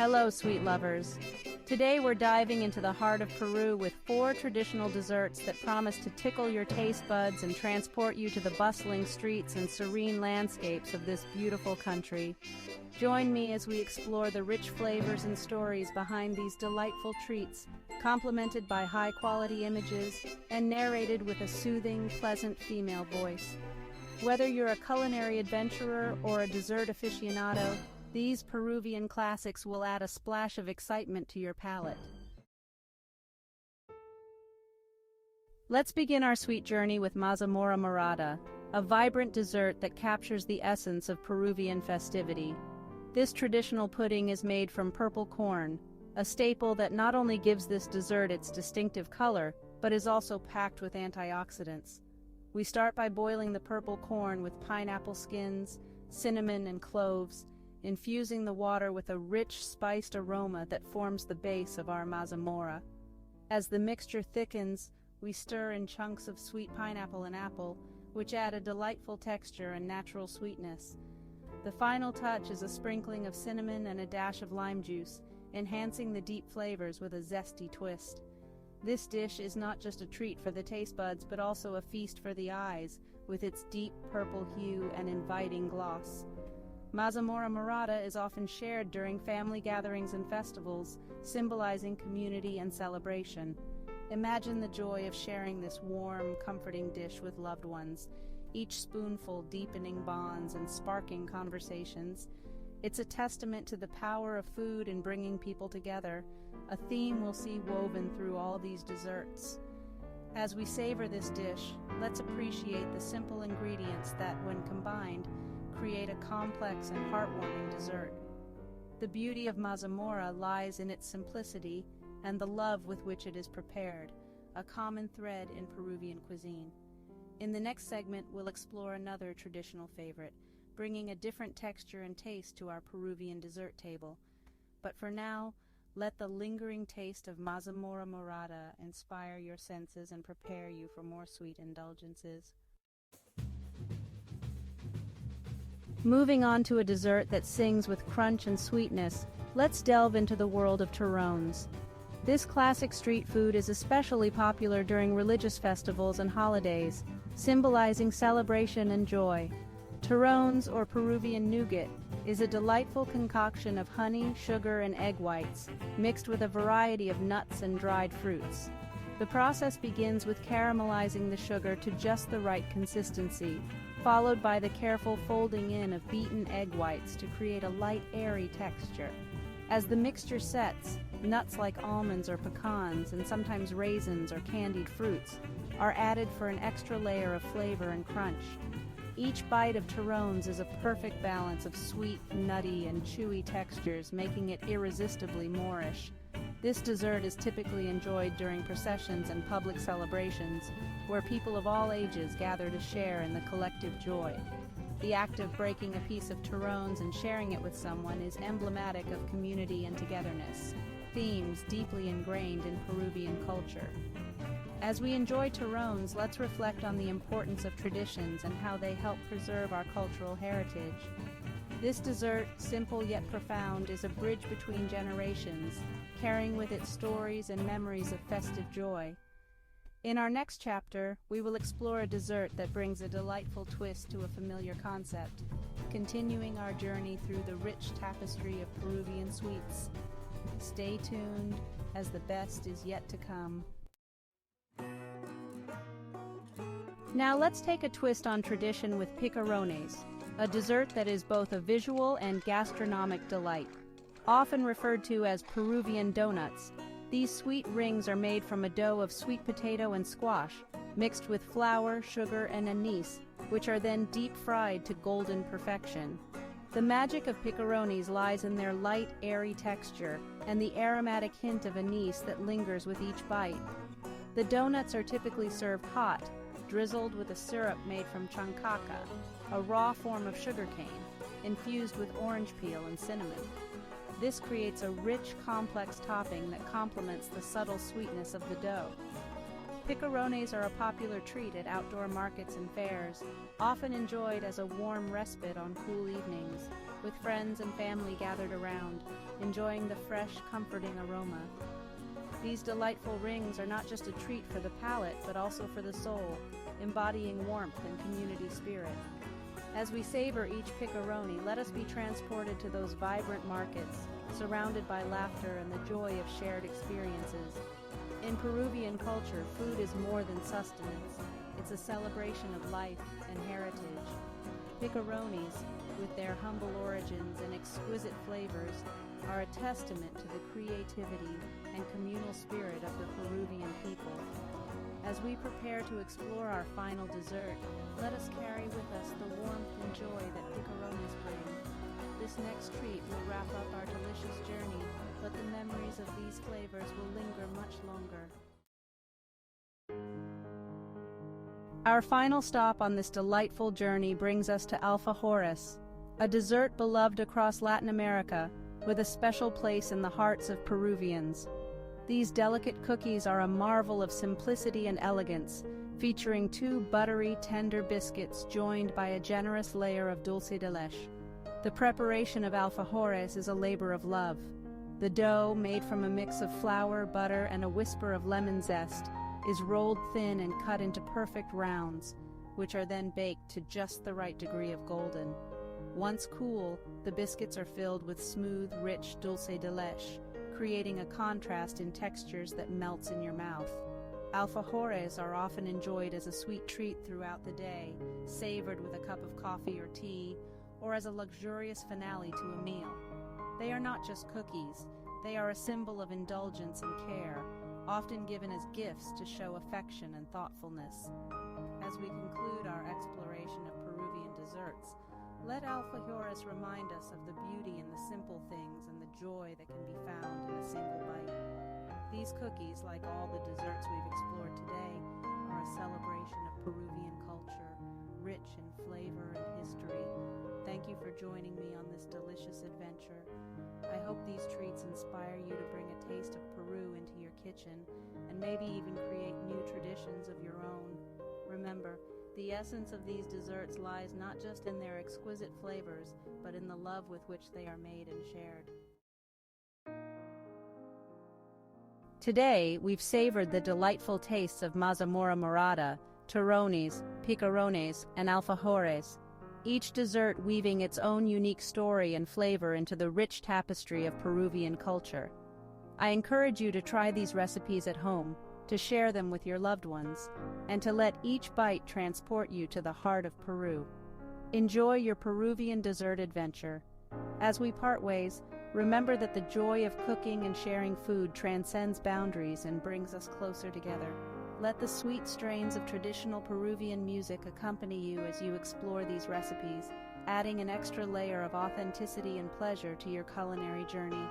Hello, sweet lovers. Today we're diving into the heart of Peru with 4 traditional desserts that promise to tickle your taste buds and transport you to the bustling streets and serene landscapes of this beautiful country. Join me as we explore the rich flavors and stories behind these delightful treats, complemented by high-quality images and narrated with a soothing, pleasant female voice. Whether you're a culinary adventurer or a dessert aficionado, these Peruvian classics will add a splash of excitement to your palate. Let's begin our sweet journey with Mazamorra morada, a vibrant dessert that captures the essence of Peruvian festivity. This traditional pudding is made from purple corn, a staple that not only gives this dessert its distinctive color, but is also packed with antioxidants. We start by boiling the purple corn with pineapple skins, cinnamon, and cloves, infusing the water with a rich, spiced aroma that forms the base of our mazamorra. As the mixture thickens, we stir in chunks of sweet pineapple and apple, which add a delightful texture and natural sweetness. The final touch is a sprinkling of cinnamon and a dash of lime juice, enhancing the deep flavors with a zesty twist. This dish is not just a treat for the taste buds, but also a feast for the eyes, with its deep purple hue and inviting gloss. Mazamorra morada is often shared during family gatherings and festivals, symbolizing community and celebration. Imagine the joy of sharing this warm, comforting dish with loved ones, each spoonful deepening bonds and sparking conversations. It's a testament to the power of food in bringing people together, a theme we'll see woven through all these desserts. As we savor this dish, let's appreciate the simple ingredients that, when combined, create a complex and heartwarming dessert. The beauty of mazamorra lies in its simplicity and the love with which it is prepared, a common thread in Peruvian cuisine. In the next segment, we'll explore another traditional favorite, bringing a different texture and taste to our Peruvian dessert table. But for now, let the lingering taste of mazamorra morada inspire your senses and prepare you for more sweet indulgences. Moving on to a dessert that sings with crunch and sweetness, let's delve into the world of turrones. This classic street food is especially popular during religious festivals and holidays, symbolizing celebration and joy. Turrones, or Peruvian nougat, is a delightful concoction of honey, sugar, and egg whites, mixed with a variety of nuts and dried fruits. The process begins with caramelizing the sugar to just the right consistency, followed by the careful folding in of beaten egg whites to create a light, airy texture. As the mixture sets, nuts like almonds or pecans, and sometimes raisins or candied fruits, are added for an extra layer of flavor and crunch. Each bite of turrones is a perfect balance of sweet, nutty, and chewy textures, making it irresistibly Moorish. This dessert is typically enjoyed during processions and public celebrations, where people of all ages gather to share in the collective joy. The act of breaking a piece of turrones and sharing it with someone is emblematic of community and togetherness, themes deeply ingrained in Peruvian culture. As we enjoy turrones, let's reflect on the importance of traditions and how they help preserve our cultural heritage. This dessert, simple yet profound, is a bridge between generations, carrying with it stories and memories of festive joy. In our next chapter, we will explore a dessert that brings a delightful twist to a familiar concept, continuing our journey through the rich tapestry of Peruvian sweets. Stay tuned, as the best is yet to come. Now let's take a twist on tradition with picarones, a dessert that is both a visual and gastronomic delight. Often referred to as Peruvian donuts, these sweet rings are made from a dough of sweet potato and squash, mixed with flour, sugar, and anise, which are then deep-fried to golden perfection. The magic of picarones lies in their light, airy texture and the aromatic hint of anise that lingers with each bite. The donuts are typically served hot, drizzled with a syrup made from chancaca, a raw form of sugarcane, infused with orange peel and cinnamon. This creates a rich, complex topping that complements the subtle sweetness of the dough. Picarones are a popular treat at outdoor markets and fairs, often enjoyed as a warm respite on cool evenings, with with friends and family gathered around, enjoying the fresh, comforting aroma. These delightful rings are not just a treat for the palate, but also for the soul, embodying warmth and community spirit. As we savor each picarone, let us be transported to those vibrant markets, surrounded by laughter and the joy of shared experiences. In Peruvian culture, food is more than sustenance. It's a celebration of life and heritage. Picarones, with their humble origins and exquisite flavors, are a testament to the creativity and communal spirit of the Peruvian people. As we prepare to explore our final dessert, let us carry with us the warmth and joy that picarones bring. This next treat will wrap up our delicious journey, but the memories of these flavors will linger much longer. Our final stop on this delightful journey brings us to Alfajores, a dessert beloved across Latin America, with a special place in the hearts of Peruvians. These delicate cookies are a marvel of simplicity and elegance, featuring two buttery, tender biscuits joined by a generous layer of dulce de leche. The preparation of alfajores is a labor of love. The dough, made from a mix of flour, butter, and a whisper of lemon zest, is rolled thin and cut into perfect rounds, which are then baked to just the right degree of golden. Once cool, the biscuits are filled with smooth, rich dulce de leche, creating a contrast in textures that melts in your mouth. Alfajores are often enjoyed as a sweet treat throughout the day, savored with a cup of coffee or tea, or as a luxurious finale to a meal. They are not just cookies, they are a symbol of indulgence and care, often given as gifts to show affection and thoughtfulness. As we conclude our exploration of Peruvian desserts, let alfajores remind us of the beauty in the simple things and the joy that can be found in a single bite. These cookies, like all the desserts we've explored today, are a celebration of Peruvian culture, rich in flavor and history. Thank you for joining me on this delicious adventure. I hope these treats inspire you to bring a taste of Peru into your kitchen and maybe even create new traditions of your own. Remember, the essence of these desserts lies not just in their exquisite flavors, but in the love with which they are made and shared. Today, we've savored the delightful tastes of Mazamorra morada, Turrones, Picarones, and Alfajores, each dessert weaving its own unique story and flavor into the rich tapestry of Peruvian culture. I encourage you to try these recipes at home, to share them with your loved ones, and to let each bite transport you to the heart of Peru. Enjoy your Peruvian dessert adventure. As we part ways, remember that the joy of cooking and sharing food transcends boundaries and brings us closer together. Let the sweet strains of traditional Peruvian music accompany you as you explore these recipes, adding an extra layer of authenticity and pleasure to your culinary journey.